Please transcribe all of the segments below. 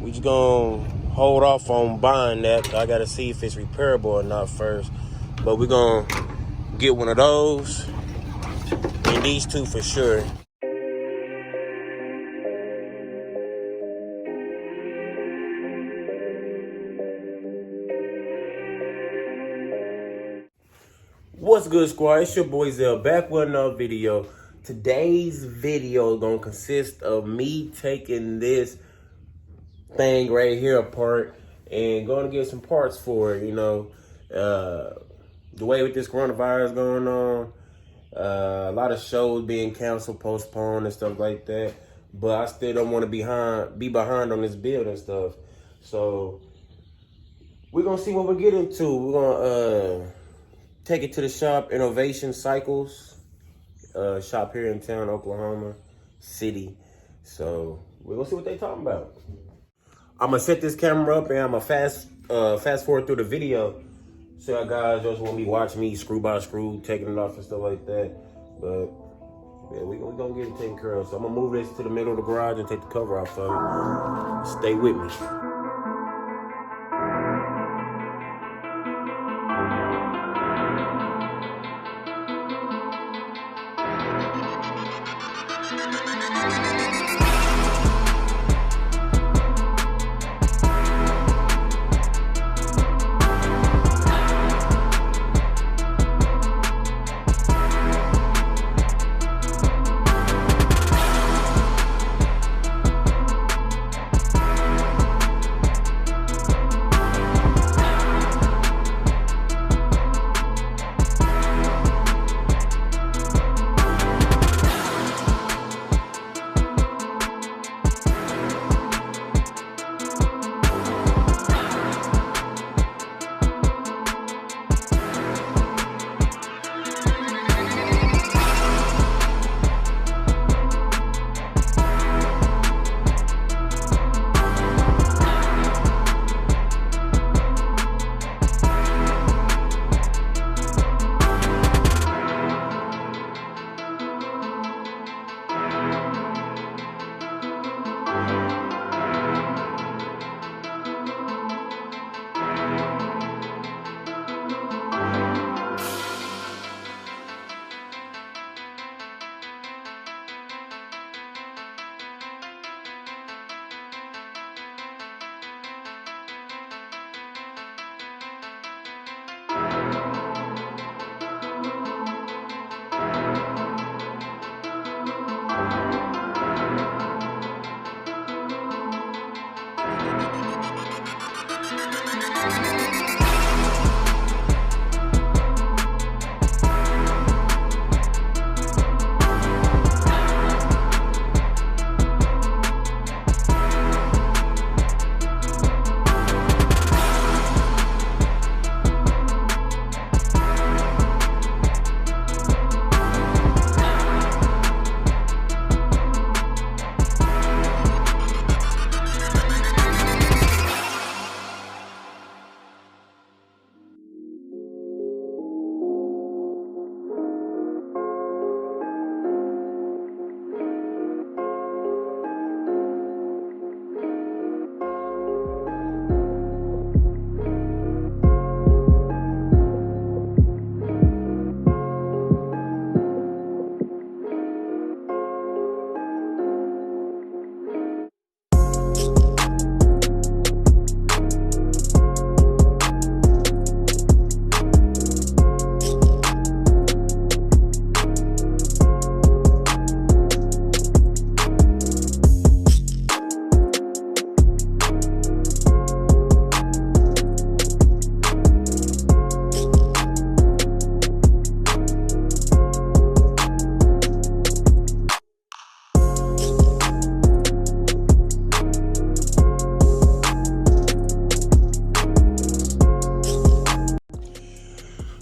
We just gonna hold off on buying that. I gotta see if it's repairable or not first. But we're gonna get one of those and these two for sure. What's good, squad? It's your boy Zell back with another video. Today's video is gonna consist of me taking this thing right here apart and going to get some parts for it. You know, the way with this coronavirus going on, a lot of shows being canceled, postponed, and stuff like that. But I still don't want to be behind on this build and stuff. So we're gonna see what we get into. We're gonna take it to the shop, Innovation Cycles, shop here in town, Oklahoma City. So we're gonna see what they talking about. I'm gonna set this camera up and I'm gonna fast forward through the video. So y'all guys just want me watch me screw by screw, taking it off and stuff like that. But yeah, we gonna get it taken care of. So I'm gonna move this to the middle of the garage and take the cover off of it. Stay with me.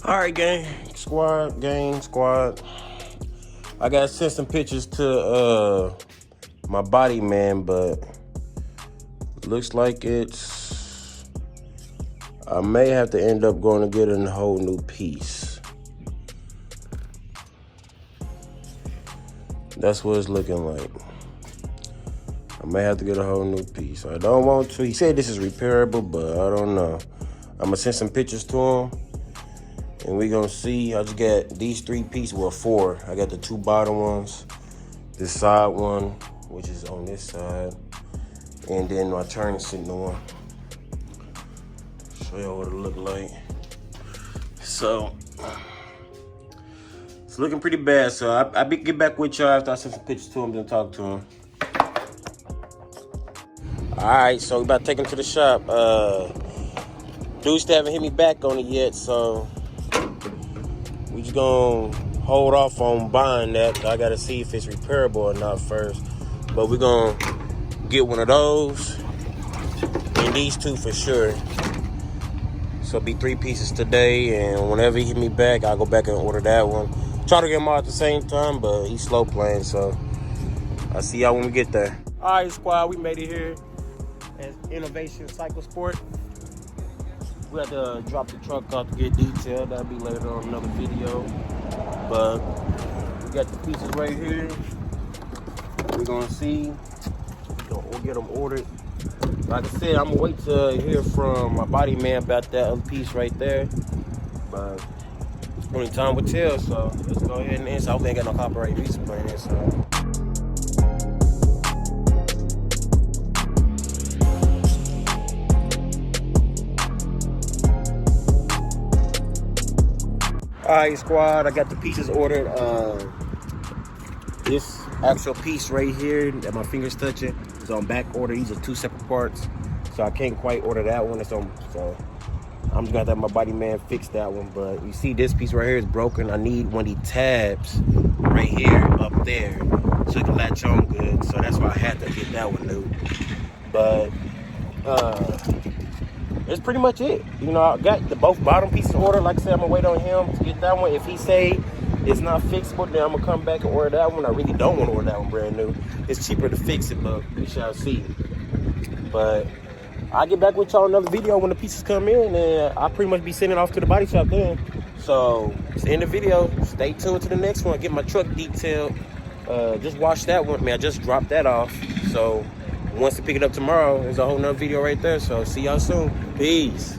All right, gang squad. I gotta send some pictures to my body man, but looks like I may have to end up going to get a whole new piece. That's what it's looking like. I may have to get a whole new piece. I don't want to. He said this is repairable, but I don't know. I'm gonna send some pictures to him, and we gonna see. I just got these 3 pieces, well 4. I got the 2 bottom ones, this side one, which is on this side, and then my turn signal one. Show y'all what it look like. So it's looking pretty bad. So I get back with y'all after I send some pictures to him, then talk to him. All right, so we about to take him to the shop. Dude still haven't hit me back on it yet, so we just gonna hold off on buying that. I gotta see if it's repairable or not first. But we're gonna get one of those and these 2 for sure. So it'll be 3 pieces today, and whenever he hit me back, I'll go back and order that one. Try to get them all at the same time, but he's slow playing, so I'll see y'all when we get there. All right, squad, we made it here at Innovation Cycle Sport. We have to drop the truck off to get detailed. That'll be later on another video. But we got the pieces right here. We're gonna see. We'll get them ordered. Like I said, I'm gonna wait to hear from my body man about that other piece right there. But only time will tell, so let's go ahead and answer. I hope they ain't got no copyright music playing this. So. All right, squad, I got the pieces ordered. This actual piece right here that my finger's touching is on back order. These are 2 separate parts, so I can't quite order that one. So I'm just gonna have my body man fix that one. But you see this piece right here is broken. I need one of these tabs right here up there so it can latch on good. So that's why I had to get that one new. But that's pretty much it. You know, I got the both bottom pieces ordered. Like I said, I'm gonna wait on him to get that one. If he say it's not fixable, then I'm gonna come back and order that one. I really don't want to order that one brand new. It's cheaper to fix it, but we shall see. But I'll get back with y'all in another video when the pieces come in, and I'll pretty much be sending it off to the body shop then. So it's the end of the video. Stay tuned to the next one. Get my truck detailed. Just watch that one. Man, I just dropped that off. So once to pick it up tomorrow, there's a whole nother video right there. So see y'all soon. Peace.